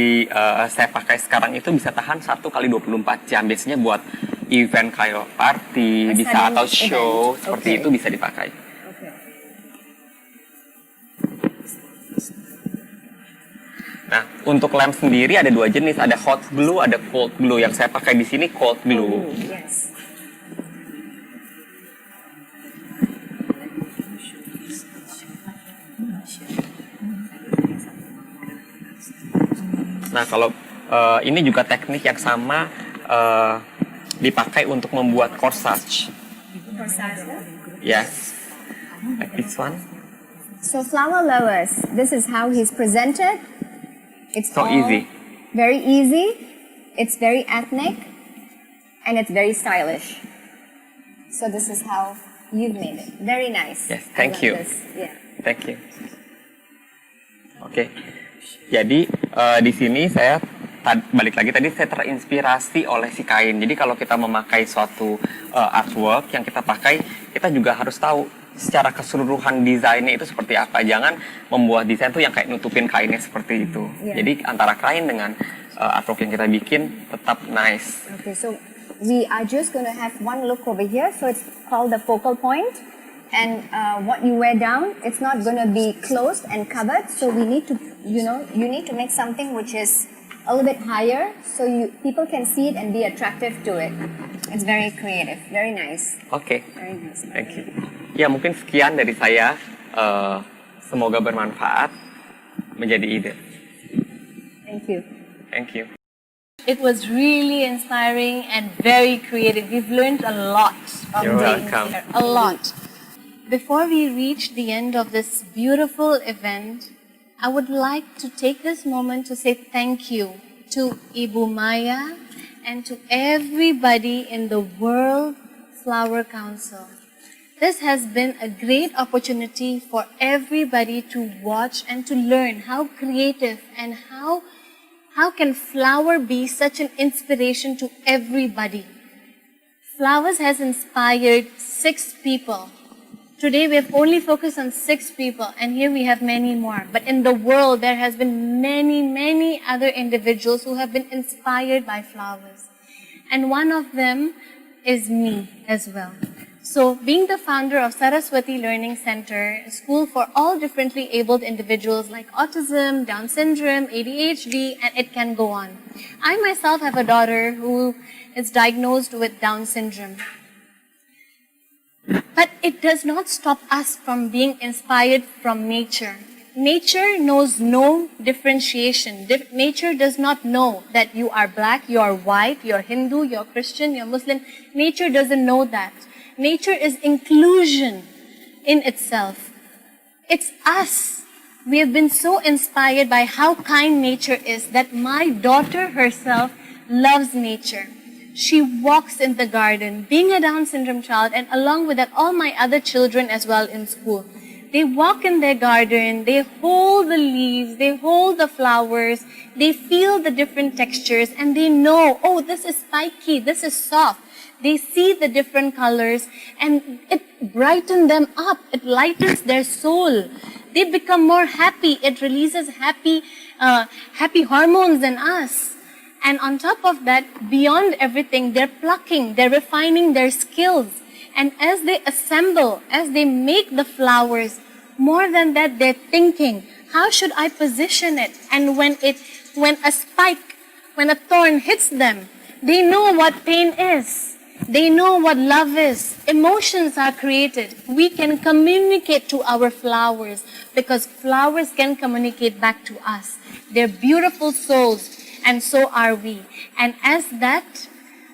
saya pakai sekarang itu bisa tahan 1 kali 24 jam. Biasanya buat event kayak party, bisa atau show seperti itu bisa dipakai. Nah, untuk lem sendiri ada 2 jenis, ada hot glue, ada cold glue. Yang saya pakai di sini cold glue. Yes. Nah, kalau ini juga teknik yang sama dipakai untuk membuat corsage. Yes, like this one. So flower lovers, this is how he's presented. It's So all easy. Very easy. It's very ethnic, and it's very stylish. So this is how you've made it. Very nice. Yes, I thank love you. this. Yeah. Thank you. Oke, jadi di sini saya balik lagi tadi saya terinspirasi oleh si kain. Jadi kalau kita memakai suatu artwork yang kita pakai, kita juga harus tahu secara keseluruhan desainnya itu seperti apa. Jangan membuat desain tuh yang kayak nutupin kainnya seperti itu. Yeah. Jadi antara kain dengan artwork yang kita bikin tetap nice. Okay, so we are just going to have one look over here. So it's called the focal point. And what you wear down, it's not going to be closed and covered. So we need to, you need to make something which is a little bit higher so people can see it and be attractive to it. It's very creative, very nice. Oke, Very nice. thank you. Ya mungkin sekian dari saya. Semoga bermanfaat menjadi ide. Thank you. Thank you. It was really inspiring and very creative. We've learned a lot of You're things welcome. here. A lot. Before we reach the end of this beautiful event, I would like to take this moment to say thank you to Ibu Maya and to everybody in the World Flower Council. This has been a great opportunity for everybody to watch and to learn how creative and how can flower be such an inspiration to everybody. Flowers has inspired 6 people. Today we have only focused on 6 people, and here we have many more. But in the world, there has been many other individuals who have been inspired by flowers. And one of them is me as well. So being the founder of Saraswati Learning Center, a school for all differently abled individuals like autism, Down syndrome, ADHD, and it can go on. I myself have a daughter who is diagnosed with Down syndrome. But it does not stop us from being inspired from nature. Nature knows no differentiation. Nature does not know that you are black, you are white, you're Hindu, you're Christian, you're Muslim. Nature doesn't know that. Nature is inclusion in itself. It's us. We have been so inspired by how kind nature is that my daughter herself loves nature. She walks in the garden, being a Down syndrome child, and along with that, all my other children as well in school. They walk in their garden, they hold the leaves, they hold the flowers, they feel the different textures, and they know, oh, this is spiky, this is soft. They see the different colors, and it brightens them up. It lightens their soul. They become more happy. It releases happy hormones in us. And on top of that, beyond everything, they're plucking, they're refining their skills. And as they assemble, as they make the flowers, more than that, they're thinking, how should I position it? And when a spike, when a thorn hits them, they know what pain is. They know what love is. Emotions are created. We can communicate to our flowers because flowers can communicate back to us. They're beautiful souls, and so are we. And as that,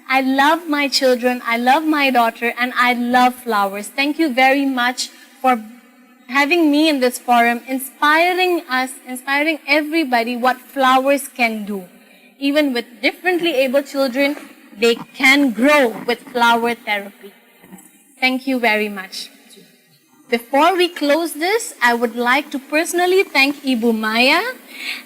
I love my children, I love my daughter, and I love flowers. Thank you very much for having me in this forum, inspiring us, inspiring everybody what flowers can do. Even with differently able children, they can grow with flower therapy. Thank you very much. Before we close this, I would like to personally thank Ibu Maya,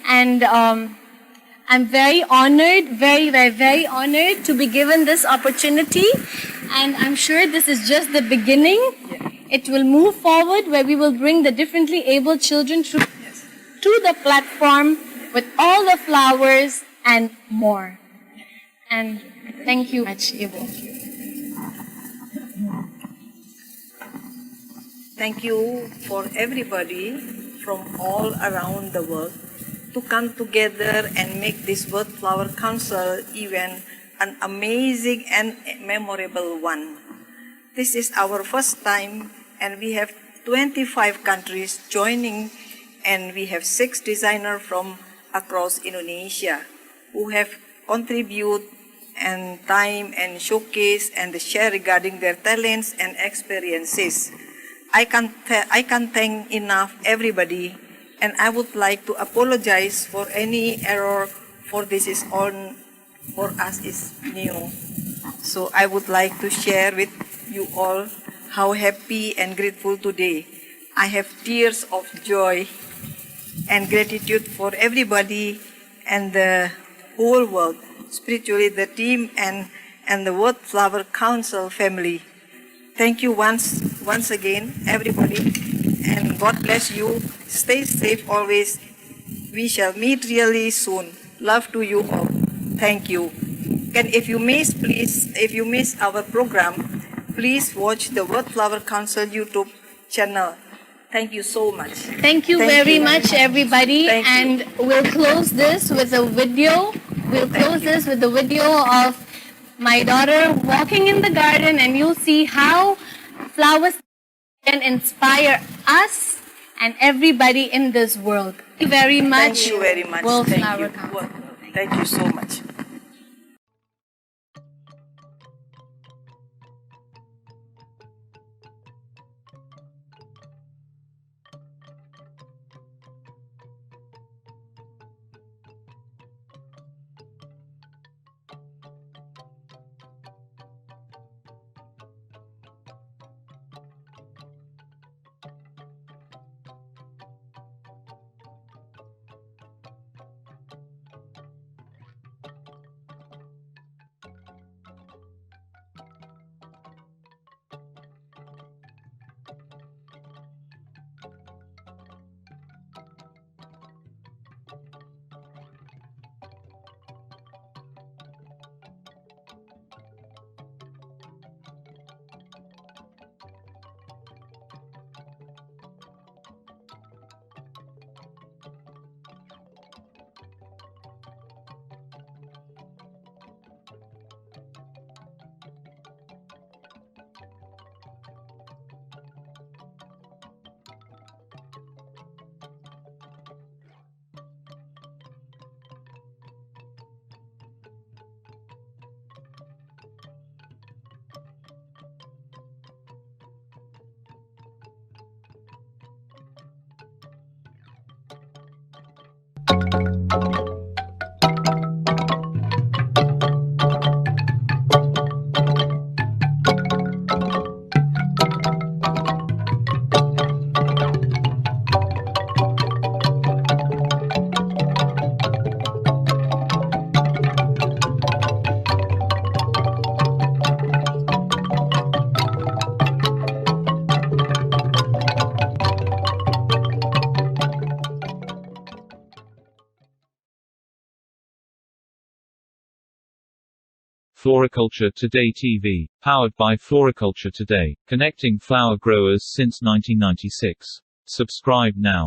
and I'm very honored, very honored to be given this opportunity, and I'm sure this is just the beginning. It will move forward where we will bring the differently able children to the platform with all the flowers and more. And thank you much, Ibu. Thank you for everybody from all around the world to come together and make this World Flower Council event an amazing and memorable one. This is our first time, and we have 25 countries joining, and we have 6 designers from across Indonesia who have contributed and time and showcase and share regarding their talents and experiences. I can't thank enough everybody, and I would like to apologize for any error, for this is on for us is new. So I would like to share with you all how happy and grateful today. I have tears of joy and gratitude for everybody and the whole world, spiritually the team and the World Flower Council family. Thank you once again, everybody, and God bless you. Stay safe always. We shall meet really soon. Love to you all. Thank you. And if you miss our program, please watch the World Flower Council YouTube channel. Thank you so much. Thank you very much, everybody. Thank you. And we'll close this with a video. We'll close this with a video of my daughter walking in the garden, and you'll see how flowers can inspire us and everybody in this world. Thank you very much. Thank you very much. World Thank Flower you. Council. Thank you so much. Floriculture Today TV, powered by Floriculture Today, connecting flower growers since 1996. Subscribe now.